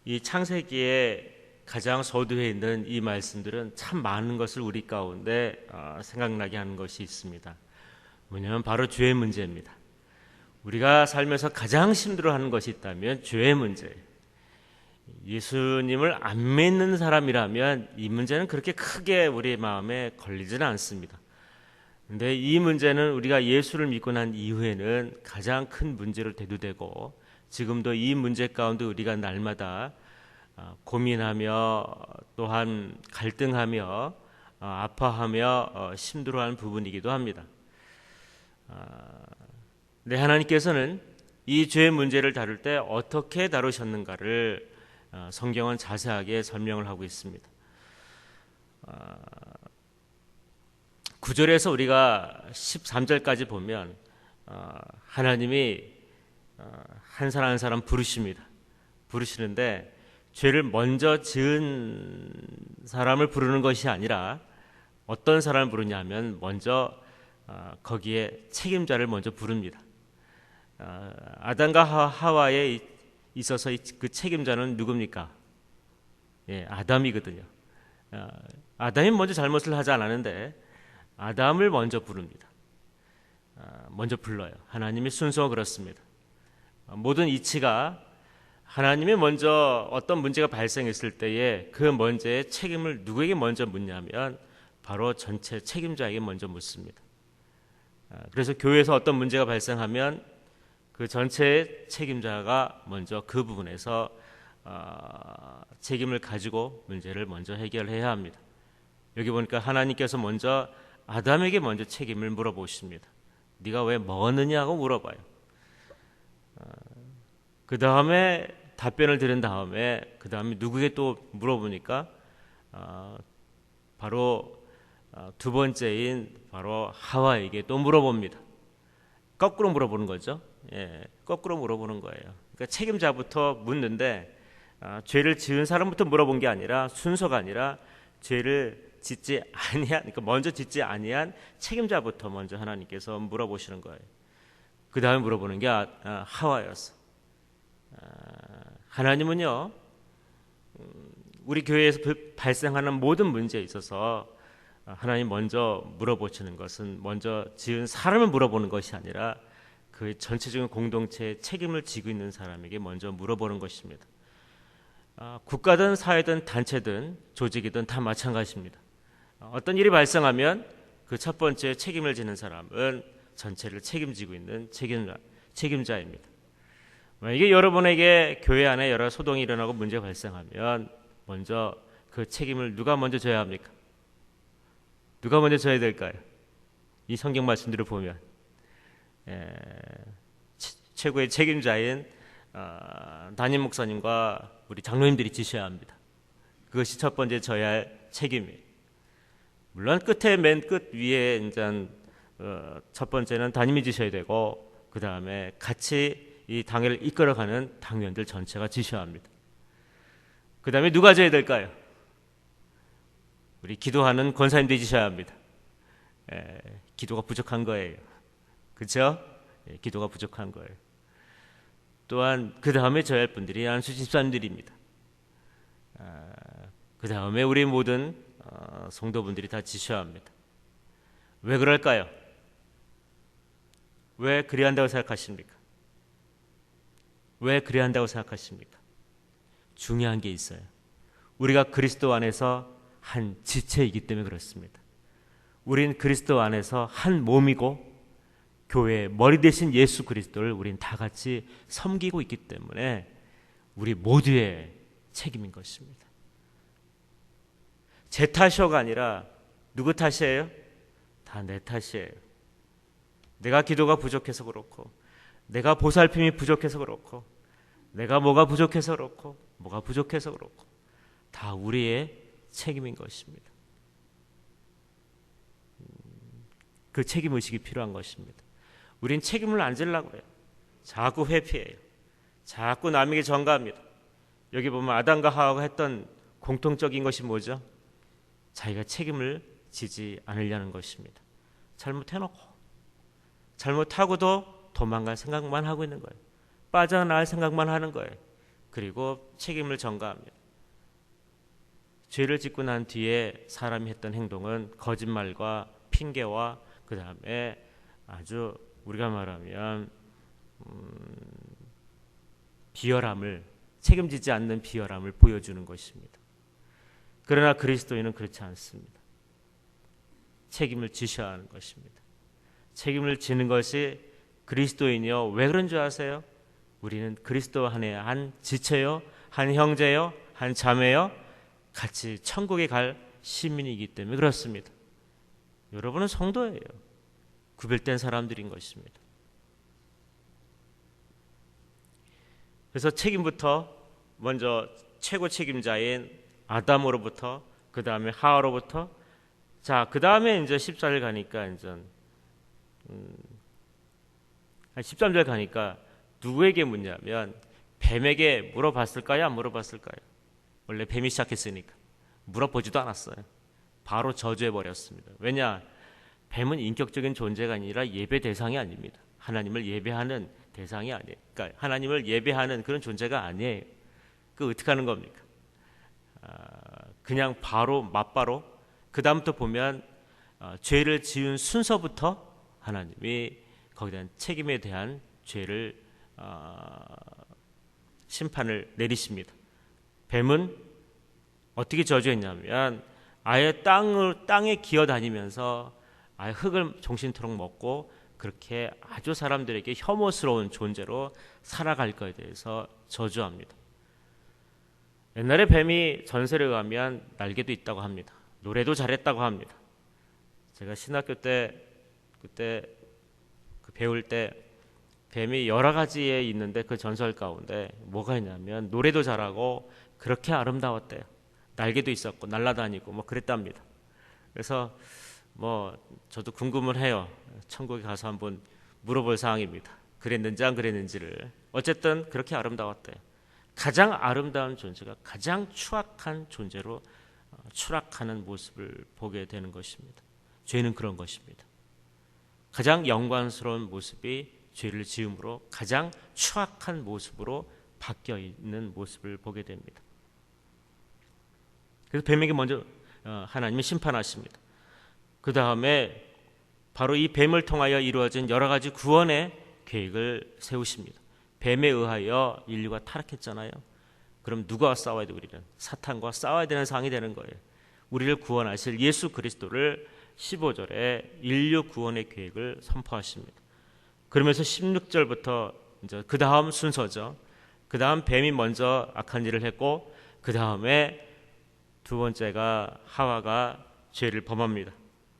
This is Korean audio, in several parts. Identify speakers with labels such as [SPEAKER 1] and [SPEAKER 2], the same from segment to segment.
[SPEAKER 1] 이 창세기에 가장 서두에 있는 이 말씀들은 참 많은 것을 우리 가운데 생각나게 하는 것이 있습니다. 뭐냐면 바로 죄의 문제입니다. 우리가 살면서 가장 힘들어하는 것이 있다면 죄의 문제예요. 예수님을 안 믿는 사람이라면 이 문제는 그렇게 크게 우리 마음에 걸리지는 않습니다. 근데 이 문제는 우리가 예수를 믿고 난 이후에는 가장 큰 문제로 대두되고, 지금도 이 문제 가운데 우리가 날마다 고민하며 또한 갈등하며 아파하며 힘들어하는 부분이기도 합니다. 네, 하나님께서는 이 죄의 문제를 다룰 때 어떻게 다루셨는가를 성경은 자세하게 설명을 하고 있습니다. 9절에서 우리가 13절까지 보면 하나님이 한 사람 한 사람 부르시는데, 죄를 먼저 지은 사람을 부르는 것이 아니라 어떤 사람을 부르냐 하면 먼저 거기에 책임자를 먼저 부릅니다. 아담과 하와에 있어서 그 책임자는 누굽니까? 예, 아담이거든요. 아담이 먼저 잘못을 하지 않았는데 아담을 먼저 부릅니다. 먼저 불러요. 하나님의 순서가 그렇습니다. 모든 이치가 하나님이 먼저 어떤 문제가 발생했을 때에 그 문제의 책임을 누구에게 먼저 묻냐면 바로 전체 책임자에게 먼저 묻습니다. 그래서 교회에서 어떤 문제가 발생하면 그 전체의 책임자가 먼저 그 부분에서 책임을 가지고 문제를 먼저 해결해야 합니다. 여기 보니까 하나님께서 먼저 아담에게 먼저 책임을 물어보십니다. 네가 왜 먹었느냐고 물어봐요. 그 다음에 답변을 들은 다음에 그 다음에 누구에게 또 물어보니까 바로 두 번째인 바로 하와에게 또 물어봅니다. 거꾸로 물어보는 거죠. 예, 거꾸로 물어보는 거예요. 그러니까 책임자부터 묻는데 죄를 지은 사람부터 물어본 게 아니라, 순서가 아니라 죄를 짓지 아니한, 그러니까 먼저 짓지 아니한 책임자부터 먼저 하나님께서 물어보시는 거예요. 그 다음에 물어보는 게 하와였어. 하나님은요, 우리 교회에서 발생하는 모든 문제에 있어서 하나님 먼저 물어보시는 것은 먼저 지은 사람을 물어보는 것이 아니라 그 전체적인 공동체의 책임을 지고 있는 사람에게 먼저 물어보는 것입니다. 국가든 사회든 단체든 조직이든 다 마찬가지입니다. 어떤 일이 발생하면 그 첫 번째 책임을 지는 사람은 전체를 책임지고 있는 책임자입니다. 이게 여러분에게 교회 안에 여러 소동이 일어나고 문제가 발생하면 먼저 그 책임을 누가 먼저 져야 합니까? 누가 먼저 져야 될까요? 이 성경 말씀들을 보면 최고의 책임자인 담임 목사님과 우리 장로님들이 지셔야 합니다. 그것이 첫 번째 져야 할 책임이에요. 물론 끝에 맨 끝 위에 이제 첫 번째는 담임이 지셔야 되고, 그 다음에 같이 이 당회를 이끌어가는 당원들 전체가 지셔야 합니다. 그 다음에 누가 져야 될까요? 우리 기도하는 권사님들이 지셔야 합니다. 기도가 부족한 거예요. 그렇죠? 기도가 부족한 거예요. 또한 그 다음에 져야 할 분들이 안수 집사님들입니다. 그 다음에 우리 모든 성도분들이 다 지셔야 합니다. 왜 그럴까요? 왜 그래야 한다고 생각하십니까? 왜 그래야 한다고 생각하십니까? 중요한 게 있어요. 우리가 그리스도 안에서 한 지체이기 때문에 그렇습니다. 우린 그리스도 안에서 한 몸이고 교회의 머리 대신 예수 그리스도를 우린 다 같이 섬기고 있기 때문에 우리 모두의 책임인 것입니다. 제 탓이가 아니라 누구 탓이에요? 다 내 탓이에요. 내가 기도가 부족해서 그렇고, 내가 보살핌이 부족해서 그렇고, 내가 뭐가 부족해서 그렇고, 뭐가 부족해서 그렇고, 다 우리의 책임인 것입니다. 그 책임의식이 필요한 것입니다. 우린 책임을 안 지려고 해요. 자꾸 회피해요. 자꾸 남에게 전가합니다. 여기 보면 아담과 하와가 했던 공통적인 것이 뭐죠? 자기가 책임을 지지 않으려는 것입니다. 잘못해놓고, 잘못하고도 도망갈 생각만 하고 있는 거예요. 빠져나갈 생각만 하는 거예요. 그리고 책임을 전가합니다. 죄를 짓고 난 뒤에 사람이 했던 행동은 거짓말과 핑계와 그 다음에 아주 우리가 말하면 비열함을, 책임지지 않는 비열함을 보여주는 것입니다. 그러나 그리스도인은 그렇지 않습니다. 책임을 지셔야 하는 것입니다. 책임을 지는 것이 그리스도인이요. 왜 그런 줄 아세요? 우리는 그리스도 안에 한 지체요, 한 형제요, 한 자매요, 같이 천국에 갈 시민이기 때문에 그렇습니다. 여러분은 성도예요. 구별된 사람들인 것입니다. 그래서 책임부터 먼저 최고 책임자인 아담으로부터, 그 다음에 하와로부터, 자, 그 다음에 이제 14절 가니까 이제 13절 가니까 누구에게 묻냐면 뱀에게 물어봤을까요? 안 물어봤을까요? 원래 뱀이 시작했으니까 물어보지도 않았어요. 바로 저주해버렸습니다. 왜냐? 뱀은 인격적인 존재가 아니라 예배 대상이 아닙니다. 하나님을 예배하는 대상이 아니에요. 그러니까 하나님을 예배하는 그런 존재가 아니에요. 그 어떻게 하는 겁니까? 그냥 바로 맞바로 그 다음부터 보면 죄를 지은 순서부터 하나님이 거기에 대한 책임에 대한 죄를 심판을 내리십니다. 뱀은 어떻게 저주했냐면 아예 땅에 기어다니면서 아예 흙을 종신토록 먹고 그렇게 아주 사람들에게 혐오스러운 존재로 살아갈 것에 대해서 저주합니다. 옛날에 뱀이 전설에 의하면 날개도 있다고 합니다. 노래도 잘했다고 합니다. 제가 신학교 때 그때 배울 때 뱀이 여러 가지에 있는데 그 전설 가운데 뭐가 있냐면 노래도 잘하고 그렇게 아름다웠대요. 날개도 있었고 날아다니고 뭐 그랬답니다. 그래서 뭐 저도 궁금을 해요. 천국에 가서 한번 물어볼 사항입니다. 그랬는지 안 그랬는지를. 어쨌든 그렇게 아름다웠대요. 가장 아름다운 존재가 가장 추악한 존재로 추락하는 모습을 보게 되는 것입니다. 죄는 그런 것입니다. 가장 영광스러운 모습이 죄를 지음으로 가장 추악한 모습으로 바뀌어 있는 모습을 보게 됩니다. 그래서 뱀에게 먼저 하나님이 심판하십니다. 그 다음에 바로 이 뱀을 통하여 이루어진 여러 가지 구원의 계획을 세우십니다. 뱀에 의하여 인류가 타락했잖아요. 그럼 누가 싸워야 돼? 우리는 사탄과 싸워야 되는 상황이 되는 거예요. 우리를 구원하실 예수 그리스도를 15절에 인류 구원의 계획을 선포하십니다. 그러면서 16절부터 이제 그 다음 순서죠. 그 다음 뱀이 먼저 악한 일을 했고 그 다음에 두 번째가 하와가 죄를 범합니다.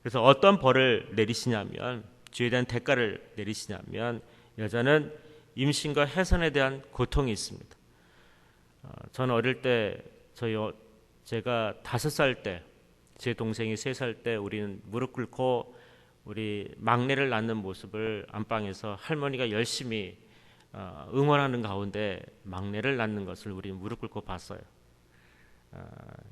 [SPEAKER 1] 그래서 어떤 벌을 내리시냐면 죄에 대한 대가를 내리시냐면 여자는 임신과 해산에 대한 고통이 있습니다. 저는 어릴 때 제가 5살 때 제 동생이 3살 때 우리는 무릎 꿇고 우리 막내를 낳는 모습을 안방에서 할머니가 열심히 응원하는 가운데 막내를 낳는 것을 우리 무릎 꿇고 봤어요.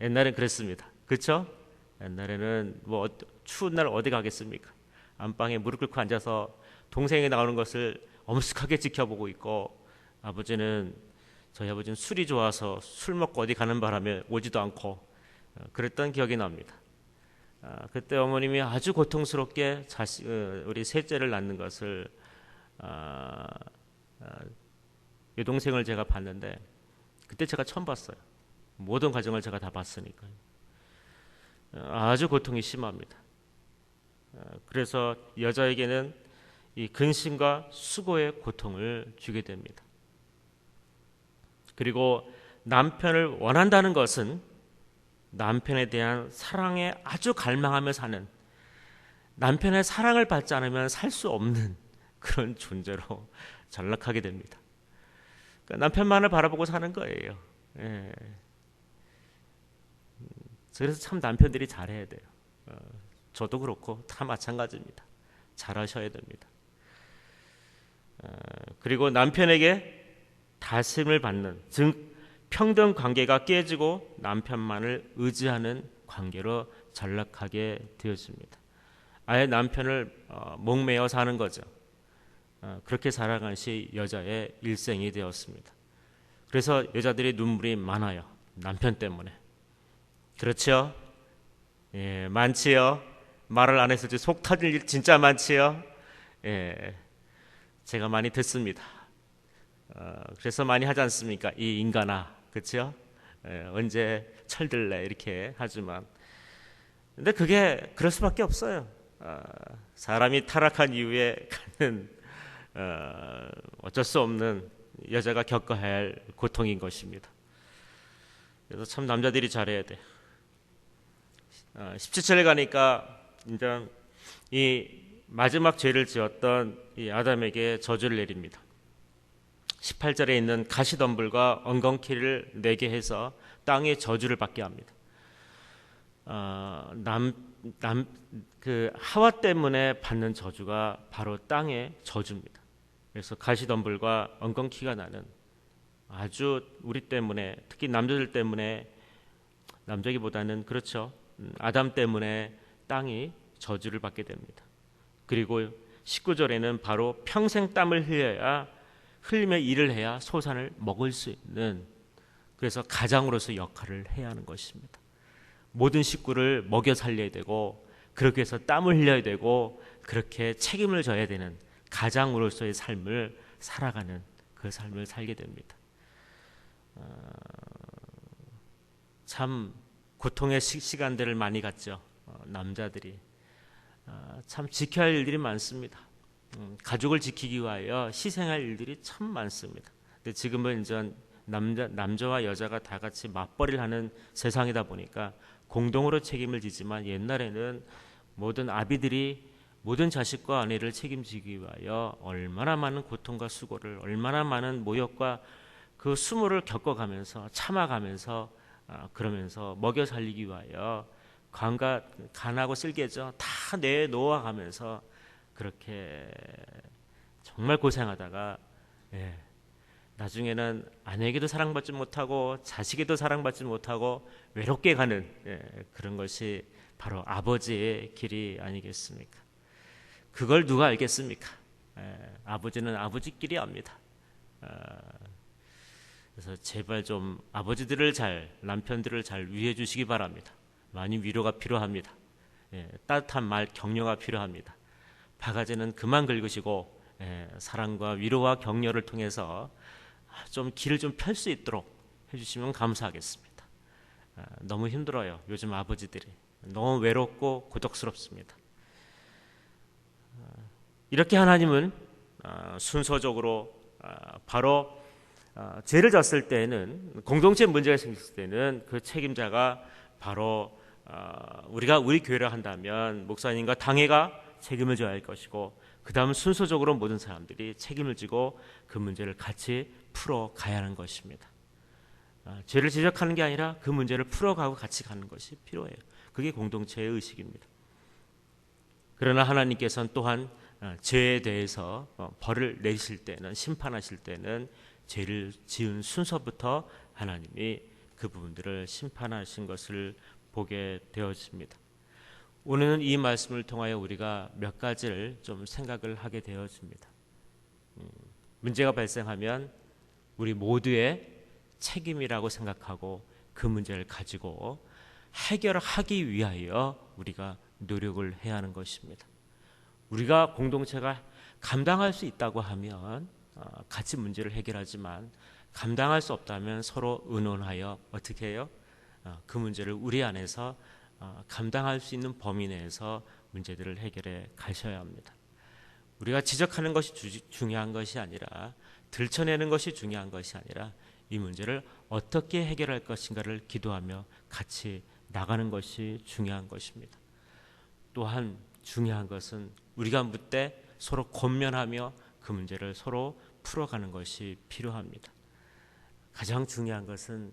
[SPEAKER 1] 옛날엔 그랬습니다. 그렇죠? 옛날에는 뭐 추운 날 어디 가겠습니까? 안방에 무릎 꿇고 앉아서 동생이 나오는 것을 엄숙하게 지켜보고 있고 저희 아버지는 술이 좋아서 술 먹고 어디 가는 바람에 오지도 않고 그랬던 기억이 납니다. 그때 어머님이 아주 고통스럽게 우리 셋째를 낳는 것을 여동생을 제가 봤는데 그때 제가 처음 봤어요. 모든 과정을 제가 다 봤으니까요. 아주 고통이 심합니다. 그래서 여자에게는 이 근심과 수고의 고통을 주게 됩니다. 그리고 남편을 원한다는 것은 남편에 대한 사랑에 아주 갈망하며 사는, 남편의 사랑을 받지 않으면 살 수 없는 그런 존재로 전락하게 됩니다. 그러니까 남편만을 바라보고 사는 거예요. 예. 그래서 참 남편들이 잘해야 돼요. 저도 그렇고 다 마찬가지입니다. 잘하셔야 됩니다. 그리고 남편에게 다스림을 받는, 즉 평등 관계가 깨지고 남편만을 의지하는 관계로 전락하게 되어집니다. 아예 남편을 목매어 사는 거죠. 그렇게 살아가는 것이 여자의 일생이 되었습니다. 그래서 여자들이 눈물이 많아요. 남편 때문에. 그렇죠? 예, 많지요. 말을 안 했을지 속 터질 일 진짜 많지요. 예, 제가 많이 듣습니다. 그래서 많이 하지 않습니까? 이 인간아, 그렇죠? 언제 철들래 이렇게 하지만, 근데 그게 그럴 수밖에 없어요. 사람이 타락한 이후에 갖는 어쩔 수 없는 여자가 겪어야 할 고통인 것입니다. 그래서 참 남자들이 잘해야 돼. 17절에 가니까 이제 이 마지막 죄를 지었던 이 아담에게 저주를 내립니다. 18절에 있는 가시덤불과 엉겅퀴를 내게 해서 땅에 저주를 받게 합니다. 그 하와 때문에 받는 저주가 바로 땅의 저주입니다. 그래서 가시덤불과 엉겅퀴가 나는 아주 우리 때문에, 특히 남자들 때문에, 남자기보다는 그렇죠. 아담 때문에 땅이 저주를 받게 됩니다. 그리고 19절에는 바로 평생 땀을 흘리며 일을 해야 소산을 먹을 수 있는, 그래서 가장으로서 역할을 해야 하는 것입니다. 모든 식구를 먹여 살려야 되고, 그렇게 해서 땀을 흘려야 되고, 그렇게 책임을 져야 되는 가장으로서의 삶을 살아가는 그 삶을 살게 됩니다. 참 고통의 시간들을 많이 갔죠. 남자들이 참 지켜야 할 일들이 많습니다. 가족을 지키기 위하여 희생할 일들이 참 많습니다. 근데 지금은 이제 남자와 여자가 다 같이 맞벌이를 하는 세상이다 보니까 공동으로 책임을 지지만, 옛날에는 모든 아비들이 모든 자식과 아내를 책임지기 위하여 얼마나 많은 고통과 수고를, 얼마나 많은 모욕과 그 수모를 겪어가면서 참아가면서 그러면서 먹여 살리기 위하여 간하고 쓸개죠 다 내놓아가면서 그렇게 정말 고생하다가, 나중에는 아내에게도 사랑받지 못하고 자식에도 사랑받지 못하고 외롭게 가는, 그런 것이 바로 아버지의 길이 아니겠습니까? 그걸 누가 알겠습니까? 아버지는 아버지끼리 압니다. 그래서 제발 좀 아버지들을 남편들을 잘 위해 주시기 바랍니다. 많이 위로가 필요합니다. 따뜻한 말, 격려가 필요합니다. 바가지는 그만 긁으시고, 사랑과 위로와 격려를 통해서 좀 길을 좀 펼 수 있도록 해주시면 감사하겠습니다. 너무 힘들어요. 요즘 아버지들이 너무 외롭고 고독스럽습니다. 이렇게 하나님은 순서적으로 바로 죄를 졌을 때는, 공동체 문제가 생겼을 때는 그 책임자가 바로 우리 교회를 한다면 목사님과 당회가 책임을 져야 할 것이고, 그 다음 순서적으로 모든 사람들이 책임을 지고 그 문제를 같이 풀어가야 하는 것입니다. 죄를 지적하는 게 아니라 그 문제를 풀어가고 같이 가는 것이 필요해요. 그게 공동체의 의식입니다. 그러나 하나님께서는 또한 죄에 대해서 벌을 내실 때는, 심판하실 때는 죄를 지은 순서부터 하나님이 그 부분들을 심판하신 것을 보게 되어집니다. 오늘은 이 말씀을 통하여 우리가 몇 가지를 좀 생각을 하게 되어집니다. 문제가 발생하면 우리 모두의 책임이라고 생각하고 그 문제를 가지고 해결하기 위하여 우리가 노력을 해야 하는 것입니다. 우리가 공동체가 감당할 수 있다고 하면 같이 문제를 해결하지만, 감당할 수 없다면 서로 의논하여 어떻게 해요? 그 문제를 우리 안에서 감당할 수 있는 범위 내에서 문제들을 해결해 가셔야 합니다. 우리가 지적하는 것이 중요한 것이 아니라, 들춰내는 것이 중요한 것이 아니라, 이 문제를 어떻게 해결할 것인가를 기도하며 같이 나가는 것이 중요한 것입니다. 또한 중요한 것은 우리가 묻되 서로 권면하며 그 문제를 서로 풀어가는 것이 필요합니다. 가장 중요한 것은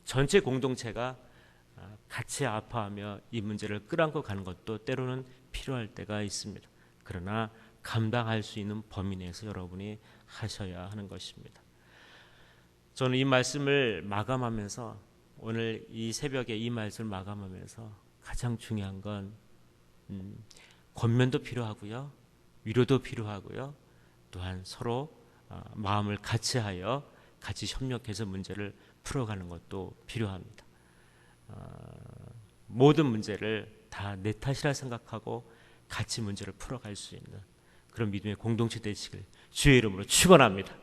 [SPEAKER 1] 전체 공동체가 같이 아파하며 이 문제를 끌어안고 가는 것도 때로는 필요할 때가 있습니다. 그러나 감당할 수 있는 범위 내에서 여러분이 하셔야 하는 것입니다. 저는 이 말씀을 마감하면서, 오늘 이 새벽에 이 말씀을 마감하면서 가장 중요한 건 권면도 필요하고요, 위로도 필요하고요, 또한 서로 마음을 같이하여 같이 협력해서 문제를 풀어가는 것도 필요합니다. 모든 문제를 다 내 탓이라 생각하고 같이 문제를 풀어갈 수 있는 그런 믿음의 공동체 되시길 주의 이름으로 축원합니다.